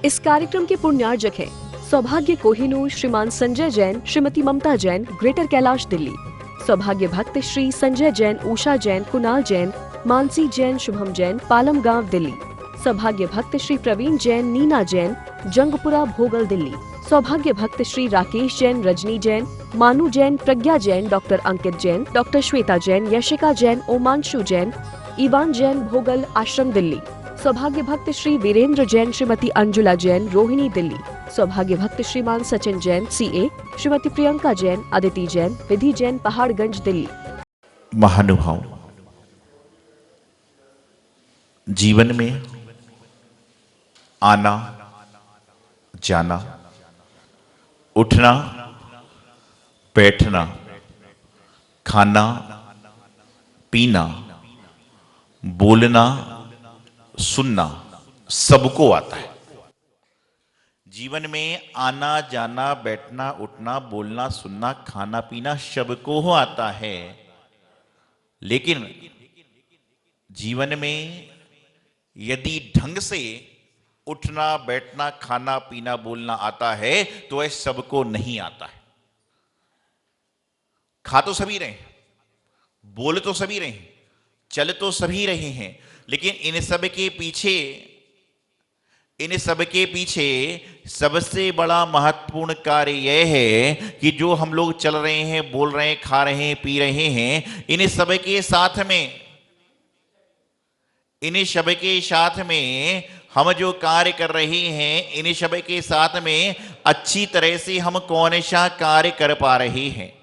इस कार्यक्रम के पुण्यार्जक हैं सौभाग्य कोहिनूर श्रीमान संजय जैन, श्रीमती ममता जैन, ग्रेटर कैलाश दिल्ली। सौभाग्य भक्त श्री संजय जैन, उषा जैन, कुणाल जैन, मानसी जैन, शुभम जैन, पालम गांव दिल्ली। सौभाग्य भक्त श्री प्रवीण जैन, नीना जैन, जंगपुरा भोगल दिल्ली। सौभाग्य भक्त श्री राकेश जैन, रजनी जैन, मानू जैन, प्रज्ञा जैन, डॉक्टर अंकित जैन, डॉक्टर श्वेता जैन, यशिका जैन, ओमांशु जैन, ईवान जैन, भोगल आश्रम दिल्ली। सौभाग्य भक्त श्री वीरेंद्र जैन, श्रीमती अंजुला जैन, रोहिणी दिल्ली। सौभाग्य भक्त श्रीमान सचिन जैन, सीए, श्रीमती प्रियंका जैन, अदिति जैन, विधि जैन, पहाड़गंज दिल्ली। महानुभाव, जीवन में आना जाना, उठना बैठना, खाना पीना, बोलना सुनना सबको आता है। जीवन में आना जाना, बैठना उठना, बोलना सुनना, खाना पीना सबको आता है। लेकिन जीवन में यदि ढंग से उठना बैठना खाना पीना बोलना आता है तो वह सबको नहीं आता है। खा तो सभी रहे हैं, बोल तो सभी रहे हैं, चल तो सभी रहे हैं, लेकिन इन सब के पीछे सबसे बड़ा महत्वपूर्ण कार्य यह है कि जो हम लोग चल रहे हैं, बोल रहे हैं, खा रहे हैं, पी रहे हैं, इन सब के साथ में हम जो कार्य कर रहे हैं, इन सब के साथ में अच्छी तरह से हम कौन सा कार्य कर पा रहे हैं,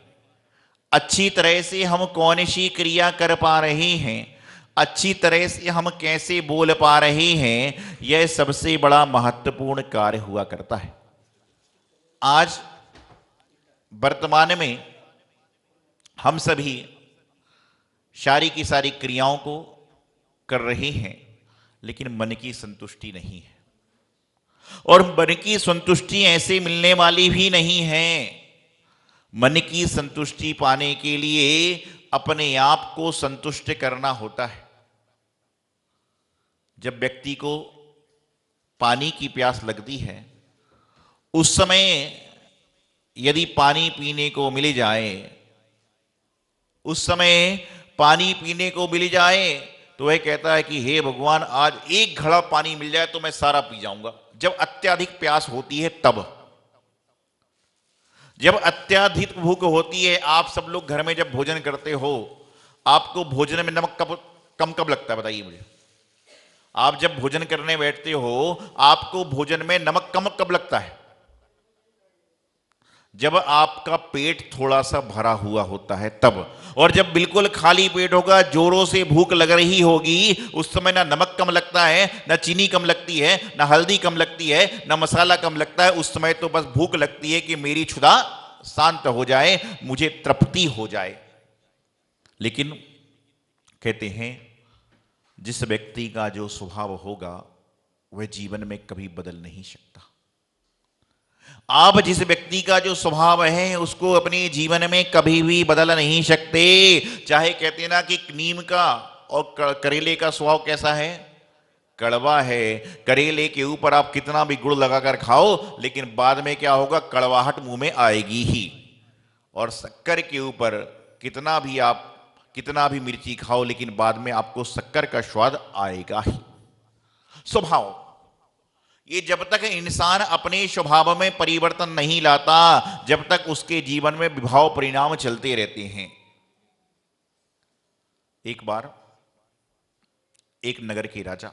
अच्छी तरह से हम कौन सी क्रिया कर पा रहे हैं, अच्छी तरह से हम कैसे बोल पा रहे हैं, यह सबसे बड़ा महत्वपूर्ण कार्य हुआ करता है। आज वर्तमान में हम सभी सारी की सारी क्रियाओं को कर रहे हैं, लेकिन मन की संतुष्टि नहीं है। और मन की संतुष्टि ऐसे मिलने वाली भी नहीं है। मन की संतुष्टि पाने के लिए अपने आप को संतुष्ट करना होता है। जब व्यक्ति को पानी की प्यास लगती है, उस समय यदि पानी पीने को मिल जाए, तो वह कहता है कि हे भगवान, आज एक घड़ा पानी मिल जाए तो मैं सारा पी जाऊंगा। जब अत्यधिक प्यास होती है तब, जब अत्यधिक भूख होती है। आप सब लोग घर में जब भोजन करते हो, आपको भोजन में नमक कब लगता है, बताइए मुझे। आप जब भोजन करने बैठते हो, आपको भोजन में नमक कब लगता है? जब आपका पेट थोड़ा सा भरा हुआ होता है तब। और जब बिल्कुल खाली पेट होगा, जोरों से भूख लग रही होगी, उस समय ना नमक कम लगता है, ना चीनी कम लगती है, ना हल्दी कम लगती है, ना मसाला कम लगता है। उस समय तो बस भूख लगती है कि मेरी क्षुधा शांत हो जाए, मुझे तृप्ति हो जाए। लेकिन कहते हैं जिस व्यक्ति का जो स्वभाव होगा वह जीवन में कभी बदल नहीं सकता। आप जिस व्यक्ति का जो स्वभाव है उसको अपने जीवन में कभी भी बदल नहीं सकते। चाहे कहते ना कि नीम का और करेले का स्वभाव कैसा है? कड़वा है। करेले के ऊपर आप कितना भी गुड़ लगाकर खाओ, लेकिन बाद में क्या होगा? कड़वाहट मुंह में आएगी ही। और शक्कर के ऊपर कितना भी मिर्ची खाओ, लेकिन बाद में आपको शक्कर का स्वाद आएगा ही। स्वभाव, ये जब तक इंसान अपने स्वभाव में परिवर्तन नहीं लाता, जब तक उसके जीवन में विभाव परिणाम चलते रहते हैं। एक बार एक नगर के राजा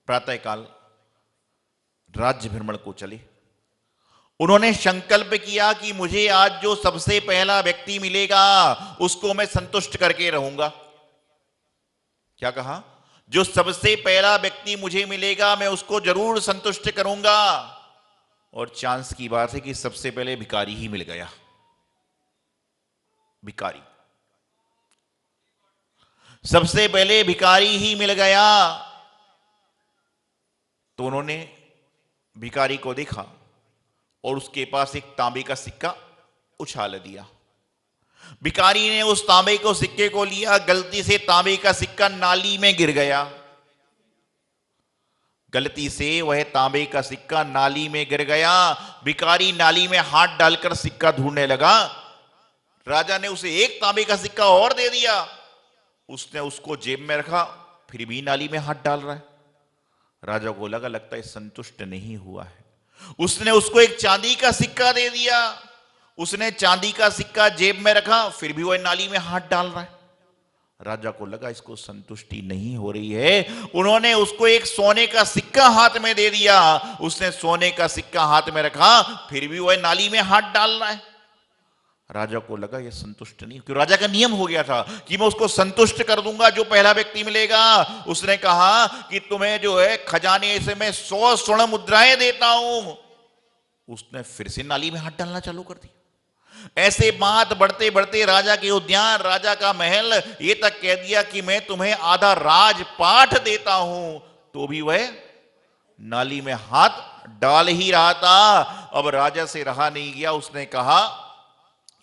प्रातःकाल राज्य भ्रमण को चले। उन्होंने संकल्प किया कि मुझे आज जो सबसे पहला व्यक्ति मिलेगा उसको मैं संतुष्ट करके रहूंगा। क्या कहा? जो सबसे पहला व्यक्ति मुझे मिलेगा मैं उसको जरूर संतुष्ट करूंगा। और चांस की बात है कि सबसे पहले भिखारी ही मिल गया। भिखारी, सबसे पहले भिखारी ही मिल गया। तो उन्होंने भिखारी को देखा और उसके पास एक तांबे का सिक्का उछाल दिया। भिखारी ने उस तांबे को सिक्के को लिया, गलती से तांबे का सिक्का नाली में गिर गया। गलती से वह तांबे का सिक्का नाली में गिर गया। भिखारी नाली में हाथ डालकर सिक्का ढूंढने लगा। राजा ने उसे एक तांबे का सिक्का और दे दिया। उसने उसको जेब में रखा, फिर भी नाली में हाथ डाल रहा है। राजा को लगता है संतुष्ट नहीं हुआ है। उसने उसको एक चांदी का सिक्का दे दिया। उसने चांदी का सिक्का जेब में रखा, फिर भी वह नाली में हाथ डाल रहा है। राजा को लगा इसको संतुष्टि नहीं हो रही है। उन्होंने उसको एक सोने का सिक्का हाथ में दे दिया। उसने सोने का सिक्का हाथ में रखा, फिर भी वह नाली में हाथ डाल रहा है। राजा को लगा यह संतुष्ट नहीं, क्योंकि राजा का नियम हो गया था कि मैं उसको संतुष्ट कर दूंगा जो पहला व्यक्ति मिलेगा। उसने कहा कि तुम्हें जो है खजाने से मैं 100 स्वर्ण मुद्राएं देता हूं। उसने फिर से नाली में हाथ डालना चालू कर दिया। ऐसे बात बढ़ते बढ़ते राजा के उद्यान, राजा का महल, ये तक कह दिया कि मैं तुम्हें आधा राजपाट देता हूं, तो भी वह नाली में हाथ डाल ही रहा था। अब राजा से रहा नहीं गया। उसने कहा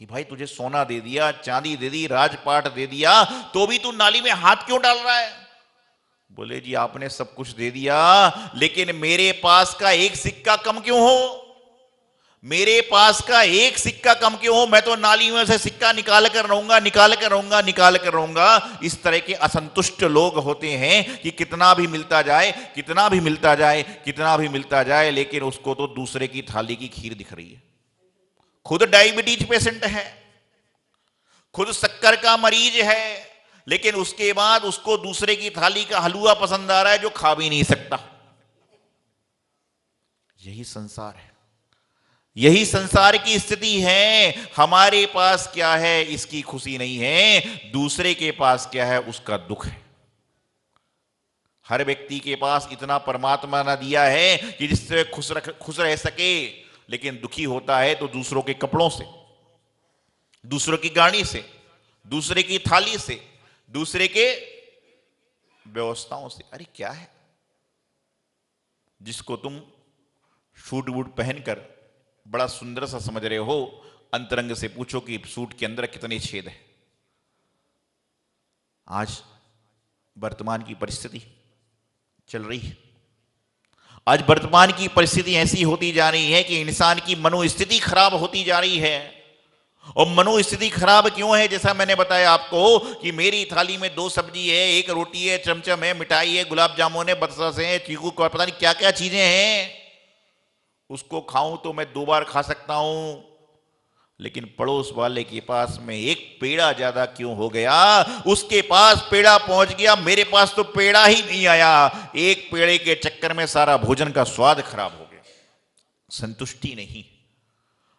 कि भाई तुझे सोना दे दिया, चांदी दे दी, राजपाट दे दिया, तो भी तू नाली में हाथ क्यों डाल रहा है? बोले जी आपने सब कुछ दे दिया, लेकिन मेरे पास का एक सिक्का कम क्यों हो? मेरे पास का एक सिक्का कम क्यों हो? मैं तो नाली में से सिक्का निकाल कर रहूंगा, निकाल कर रहूंगा, निकाल कर रहूंगा। इस तरह के असंतुष्ट लोग होते हैं कि कितना भी मिलता जाए, कितना भी मिलता जाए, कितना भी मिलता जाए, लेकिन उसको तो दूसरे की थाली की खीर दिख रही है। खुद डायबिटीज पेशेंट है, खुद शक्कर का मरीज है, लेकिन उसके बाद उसको दूसरे की थाली का हलवा पसंद आ रहा है जो खा भी नहीं सकता। यही संसार है, यही संसार की स्थिति है। हमारे पास क्या है इसकी खुशी नहीं है, दूसरे के पास क्या है उसका दुख है। हर व्यक्ति के पास इतना परमात्मा ने दिया है कि जिससे खुश रह सके, लेकिन दुखी होता है तो दूसरों के कपड़ों से, दूसरों की गाड़ी से, दूसरे की थाली से, दूसरे के व्यवस्थाओं से। अरे क्या है, जिसको तुम सूट बूट पहनकर बड़ा सुंदर सा समझ रहे हो, अंतरंग से पूछो कि सूट के अंदर कितने छेद है। आज वर्तमान की परिस्थिति चल रही है। आज वर्तमान की परिस्थिति ऐसी होती जा रही है कि इंसान की मनोस्थिति खराब होती जा रही है। और मनोस्थिति खराब क्यों है? जैसा मैंने बताया आपको कि मेरी थाली में 2 सब्जी है, 1 रोटी है, चमचम है, मिठाई है, गुलाब जामुन है, बरसास है, चीकू का पता नहीं क्या क्या चीजें हैं। उसको खाऊं तो मैं 2 बार खा सकता हूं, लेकिन पड़ोस वाले के पास में एक पेड़ा ज्यादा क्यों हो गया? उसके पास पेड़ा पहुंच गया, मेरे पास तो पेड़ा ही नहीं आया। एक पेड़े के चक्कर में सारा भोजन का स्वाद खराब हो गया। संतुष्टि नहीं।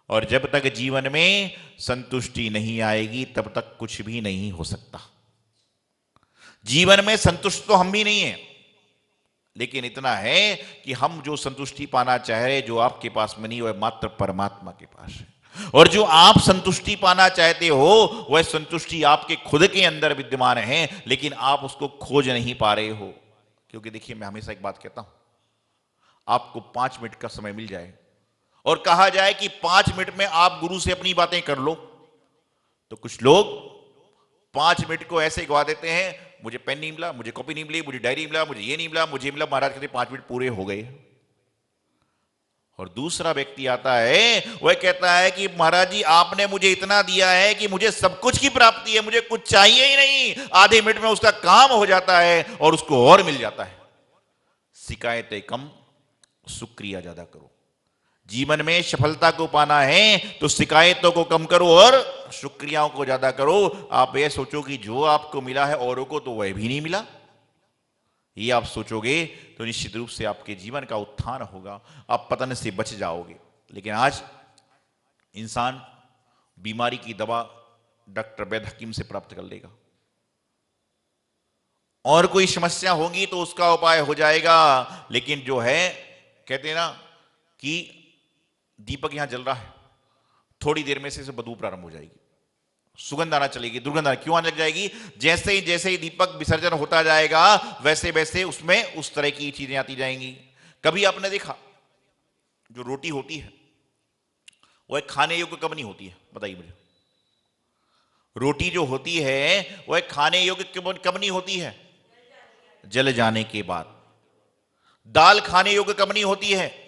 और जब तक जीवन में संतुष्टि नहीं आएगी तब तक कुछ भी नहीं हो सकता। जीवन में संतुष्ट तो हम भी नहीं है, लेकिन इतना है कि हम जो संतुष्टि पाना चाह रहे, जो आपके पास में नहीं, वह मात्र परमात्मा के पास है। और जो आप संतुष्टि पाना चाहते हो वह संतुष्टि आपके खुद के अंदर विद्यमान है, लेकिन आप उसको खोज नहीं पा रहे हो। क्योंकि देखिए, मैं हमेशा एक बात कहता हूं, आपको 5 मिनट का समय मिल जाए और कहा जाए कि 5 मिनट में आप गुरु से अपनी बातें कर लो, तो कुछ लोग 5 मिनट को ऐसे गवा देते हैं, मुझे पेन नहीं मिला, मुझे कॉपी नहीं मिली, मुझे डायरी मिला, मुझे ये नहीं मिला, मुझे मिला। महाराज कहते 5 मिनट पूरे हो गए। और दूसरा व्यक्ति आता है, वह कहता है कि महाराज जी आपने मुझे इतना दिया है कि मुझे सब कुछ की प्राप्ति है, मुझे कुछ चाहिए ही नहीं। आधे मिनट में उसका काम हो जाता है और उसको और मिल जाता है। शिकायतें कम, शुक्रिया ज्यादा करो। जीवन में सफलता को पाना है तो शिकायतों को कम करो और शुक्रियाओं को ज्यादा करो। आप ये सोचो कि जो आपको मिला है औरों को तो वह भी नहीं मिला, ये आप सोचोगे तो निश्चित रूप से आपके जीवन का उत्थान होगा, आप पतन से बच जाओगे। लेकिन आज इंसान बीमारी की दवा डॉक्टर वैद्य हकीम से प्राप्त कर लेगा, और कोई समस्या होगी तो उसका उपाय हो जाएगा। लेकिन जो है, कहते हैं ना कि दीपक यहां जल रहा है, थोड़ी देर में से इसे बदबू प्रारंभ हो जाएगी, सुगंध आना चलेगी, दुर्गंध आना क्यों आने लग जाएगी? जैसे ही दीपक विसर्जन होता जाएगा वैसे वैसे उसमें उस तरह की चीजें आती जाएंगी। कभी आपने देखा जो रोटी होती है वह खाने योग्य कब नहीं होती है? बताइए मुझे। रोटी जो होती है वह खाने योग्य कब नहीं होती है? जल जाने के बाद। दाल खाने योग्य कब नहीं होती है?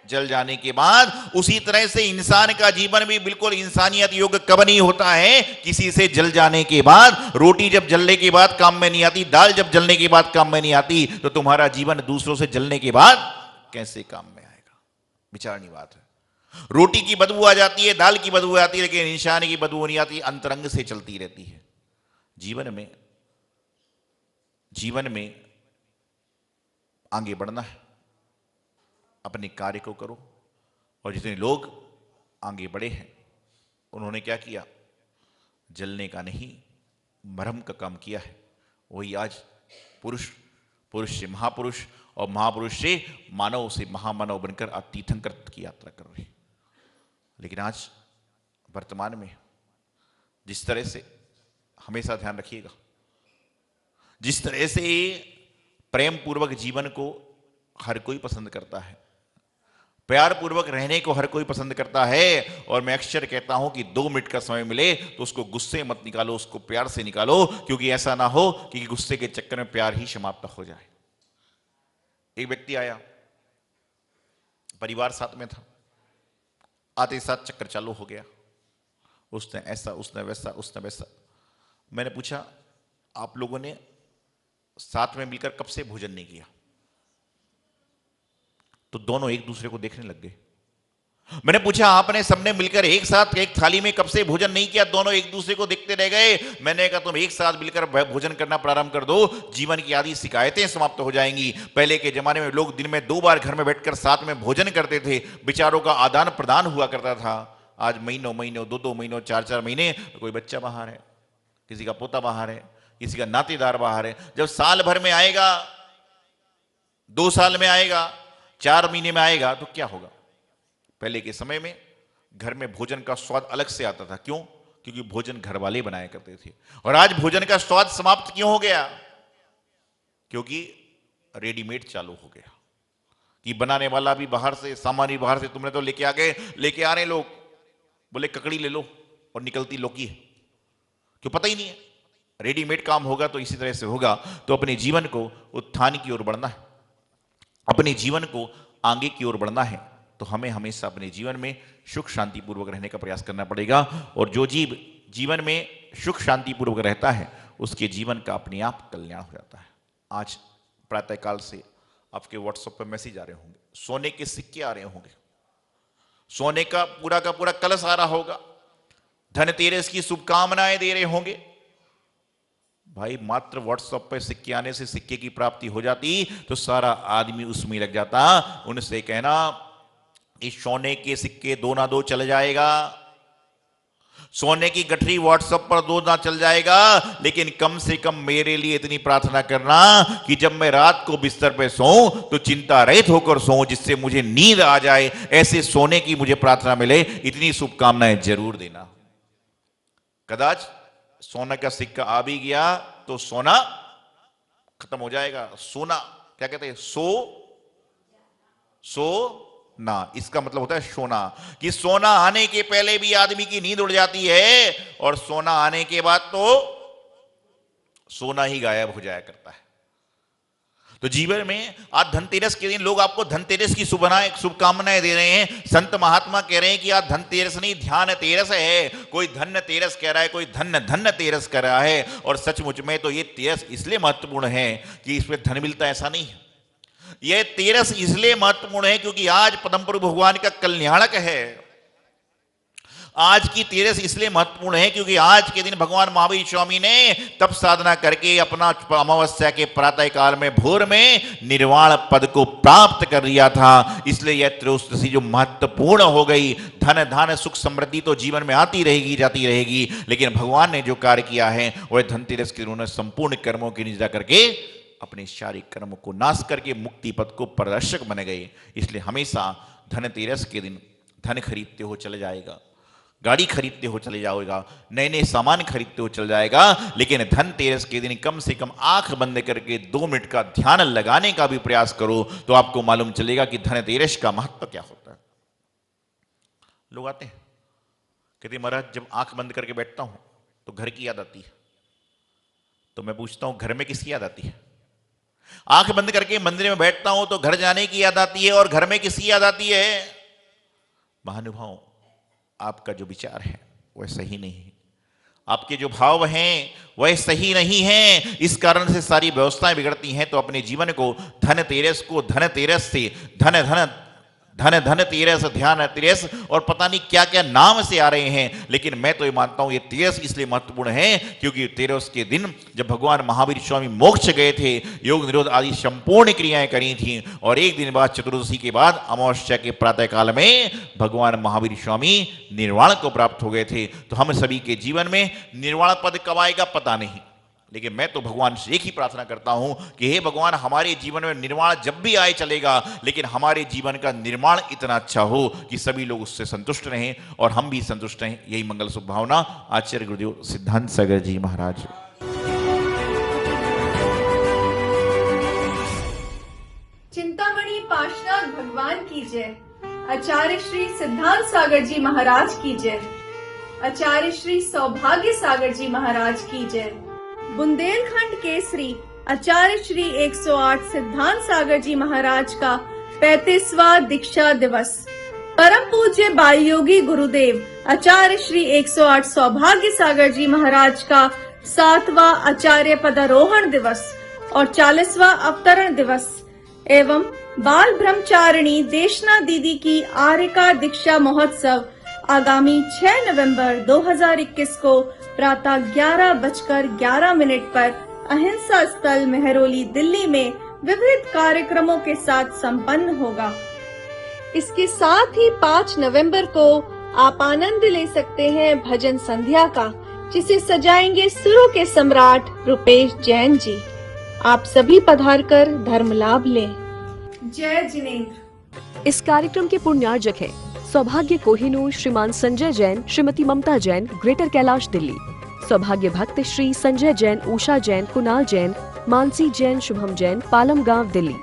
जल जाने के बाद। उसी तरह से इंसान का जीवन भी बिल्कुल इंसानियत योग्य कब नहीं होता है? किसी से जल जाने के बाद। रोटी जब जलने के बाद काम में नहीं आती, दाल जब जलने के बाद काम में नहीं आती, तो तुम्हारा जीवन दूसरों से जलने के बाद कैसे काम में आएगा? विचारनी बात है। रोटी की बदबू आ जाती है, दाल की बदबू आती है, लेकिन इंसान की बदबू नहीं आती, अंतरंग से चलती रहती है। जीवन में आगे बढ़ना है, अपने कार्य को करो। और जितने लोग आगे बढ़े हैं उन्होंने क्या किया? जलने का नहीं, मरहम का काम किया है। वही आज पुरुष से महापुरुष और महापुरुष से मानव से महामानव बनकर आज तीर्थंकर की यात्रा कर रहे हैं। लेकिन आज वर्तमान में जिस तरह से, हमेशा ध्यान रखिएगा, जिस तरह से प्रेम पूर्वक जीवन को हर कोई पसंद करता है, प्यार पूर्वक रहने को हर कोई पसंद करता है। और मैं अक्सर कहता हूं कि 2 मिनट का समय मिले तो उसको गुस्से मत निकालो, उसको प्यार से निकालो, क्योंकि ऐसा ना हो कि गुस्से के चक्कर में प्यार ही समाप्त हो जाए। एक व्यक्ति आया, परिवार साथ में था, आते साथ चक्कर चालू हो गया। उसने ऐसा, उसने वैसा, उसने वैसा। मैंने पूछा, आप लोगों ने साथ में मिलकर कब से भोजन नहीं किया? तो दोनों एक दूसरे को देखने लग गए। मैंने पूछा, आपने सबने मिलकर एक साथ एक थाली में कब से भोजन नहीं किया? दोनों एक दूसरे को देखते रह गए। मैंने कहा, तुम एक साथ मिलकर भोजन करना प्रारंभ कर दो, जीवन की आदि शिकायतें समाप्त हो जाएंगी। पहले के जमाने में लोग दिन में 2 बार घर में बैठकर साथ में भोजन करते थे, विचारों का आदान प्रदान हुआ करता था। आज महीनों 2 महीनों 4 महीने कोई बच्चा बाहर है, किसी का पोता बाहर है, किसी का नातेदार बाहर है। जब साल भर में आएगा, 2 साल में आएगा, 4 महीने में आएगा, तो क्या होगा? पहले के समय में घर में भोजन का स्वाद अलग से आता था। क्यों? क्योंकि भोजन घर वाले बनाया करते थे। और आज भोजन का स्वाद समाप्त क्यों हो गया? क्योंकि रेडीमेड चालू हो गया, कि बनाने वाला भी बाहर से, सामान भी बाहर से। तुमने तो लेके आ रहे लोग, बोले ककड़ी ले लो और निकलती लौकी है। क्यों? पता ही नहीं है। रेडीमेड काम होगा तो इसी तरह से होगा। तो अपने जीवन को उत्थान की ओर बढ़ना है, अपने जीवन को आगे की ओर बढ़ना है, तो हमें हमेशा अपने जीवन में सुख शांति पूर्वक रहने का प्रयास करना पड़ेगा। और जो जीव जीवन में सुख शांति पूर्वक रहता है उसके जीवन का अपने आप कल्याण हो जाता है। आज प्रातःकाल से आपके व्हाट्सएप पर मैसेज आ रहे होंगे, सोने के सिक्के आ रहे होंगे, सोने का पूरा कलश आ रहा होगा, धनतेरस की शुभकामनाएं दे रहे होंगे। भाई, मात्र व्हाट्सएप पे सिक्के आने से सिक्के की प्राप्ति हो जाती तो सारा आदमी उसमें लग जाता। उनसे कहना, इस सोने के सिक्के 2 ना 2 चल जाएगा, सोने की गठरी व्हाट्सएप पर 2 ना चल जाएगा, लेकिन कम से कम मेरे लिए इतनी प्रार्थना करना कि जब मैं रात को बिस्तर पे सोऊं तो चिंता रहित होकर सोऊं, जिससे मुझे नींद आ जाए। ऐसे सोने की मुझे प्रार्थना मिले, इतनी शुभकामनाएं जरूर देना। कदाच सोना का सिक्का आ भी गया तो सोना खत्म हो जाएगा। सोना क्या कहते हैं? ना, इसका मतलब होता है सोना, कि सोना आने के पहले भी आदमी की नींद उड़ जाती है और सोना आने के बाद तो सोना ही गायब हो जाया करता है। तो जीवन में आज धनतेरस के दिन लोग आपको धनतेरस की शुभकामनाएं दे रहे हैं। संत महात्मा कह रहे हैं कि आज धनतेरस नहीं, ध्यान तेरस है। कोई धन्य तेरस कह रहा है, कोई धन्य तेरस कह रहा है। और सचमुच में तो ये तेरस इसलिए महत्वपूर्ण है कि इसमें धन मिलता, ऐसा नहीं है। यह तेरस इसलिए महत्वपूर्ण है क्योंकि आज परम प्रभु भगवान का कल्याणक है। आज की तेरस इसलिए महत्वपूर्ण है क्योंकि आज के दिन भगवान महावीर स्वामी ने तप साधना करके अपना अमावस्या के प्रातः काल में भोर में निर्वाण पद को प्राप्त कर लिया था। इसलिए यह त्रयोदशी जो महत्वपूर्ण हो गई। धन धान सुख समृद्धि तो जीवन में आती रहेगी, जाती रहेगी, लेकिन भगवान ने जो कार्य किया है वह धनतेरस के दिन उन्होंने संपूर्ण कर्मों की निंदा करके अपने शारीरिक कर्म को नाश करके मुक्ति पद को प्रदर्शक बन गए। इसलिए हमेशा धनतेरस के दिन धन खरीदते हो चले जाएगा, गाड़ी खरीदते हो चले जाओगा, नए नए सामान खरीदते हो चल जाएगा, लेकिन धनतेरस के दिन कम से कम आंख बंद करके 2 मिनट का ध्यान लगाने का भी प्रयास करो तो आपको मालूम चलेगा कि धनतेरस का महत्व क्या होता है। लोग आते हैं, कहते महाराज जब आंख बंद करके बैठता हूं तो घर की याद आती है। तो मैं पूछता हूं घर में किसकी याद आती है? आंख बंद करके मंदिर में बैठता हूं तो घर जाने की याद आती है, और घर में किसकी याद आती है? महानुभाव, आपका जो विचार है वह सही नहीं है, आपके जो भाव हैं वह सही नहीं हैं, इस कारण से सारी व्यवस्थाएं बिगड़ती हैं। तो अपने जीवन को धनतेरस को धनतेरस से धन धन धन धन तेरस ध्यान तेरस और पता नहीं क्या क्या नाम से आ रहे हैं, लेकिन मैं तो ये मानता हूं ये तेरस इसलिए महत्वपूर्ण है क्योंकि तेरस के दिन जब भगवान महावीर स्वामी मोक्ष गए थे, योग निरोध आदि संपूर्ण क्रियाएं करी थी, और एक दिन बाद चतुर्दशी के बाद अमावस्या के प्रातः काल में भगवान महावीर स्वामी निर्वाण को प्राप्त हो गए थे। तो हम सभी के जीवन में निर्वाण पद कब आएगा पता नहीं, लेकिन मैं तो भगवान से एक ही प्रार्थना करता हूं कि हे भगवान, हमारे जीवन में निर्माण जब भी आए चलेगा, लेकिन हमारे जीवन का निर्माण इतना अच्छा हो कि सभी लोग उससे संतुष्ट रहें और हम भी संतुष्ट रहें। यही मंगल शुभ भावना आचार्य गुरुदेव सिद्धांत सागर जी महाराज। चिंतामणि पार्श्वनाथ भगवान की जय। आचार्य श्री सिद्धांत सागर जी महाराज की जय। आचार्य श्री सौभाग्य सागर जी महाराज की जय। बुंदेलखंड केसरी आचार्य श्री 108 सिद्धांत सागर जी महाराज का 35वां दीक्षा दिवस। परम पूज्य बाल योगी गुरुदेव आचार्य श्री 108 सौभाग्य सागर जी महाराज का 7वां आचार्य पदारोहण दिवस और 40वां अवतरण दिवस एवं बाल ब्रह्मचारिणी देशना दीदी की आर्यका दीक्षा महोत्सव आगामी 6 नवंबर 2021 को प्रातः 11:11 पर अहिंसा स्थल मेहरौली दिल्ली में विविध कार्यक्रमों के साथ संपन्न होगा। इसके साथ ही 5 नवंबर को आप आनंद ले सकते हैं भजन संध्या का, जिसे सजाएंगे सुरों के सम्राट रुपेश जैन जी। आप सभी पधारकर धर्म लाभ लें। जय जिनेंद्र। इस कार्यक्रम के पुण्यार्जक है सौभाग्य कोहिनूर श्रीमान संजय जैन, श्रीमती ममता जैन, ग्रेटर कैलाश दिल्ली। सौभाग्य भक्त श्री संजय जैन, उषा जैन, कुणाल जैन, मानसी जैन, शुभम जैन, पालम गांव दिल्ली।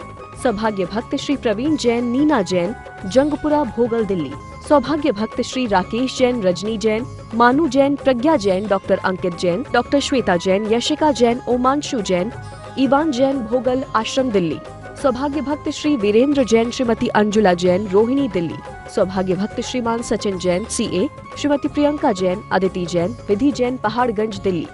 सौभाग्य भक्त श्री प्रवीण जैन, नीना जैन, जंगपुरा भोगल दिल्ली। सौभाग्य भक्त श्री राकेश जैन, रजनी जैन, मानू जैन, प्रज्ञा जैन, डॉक्टर अंकित जैन, डॉक्टर श्वेता जैन, यशिका जैन, ओमांशु जैन, इवान जैन, भोगल आश्रम दिल्ली। सौभाग्य भक्त श्री वीरेंद्र जैन, श्रीमती अंजुला जैन, रोहिणी दिल्ली। सौभाग्य भक्त श्रीमान सचिन जैन, CA, श्रीमती प्रियंका जैन, अदिति जैन, विधि जैन, पहाड़गंज दिल्ली।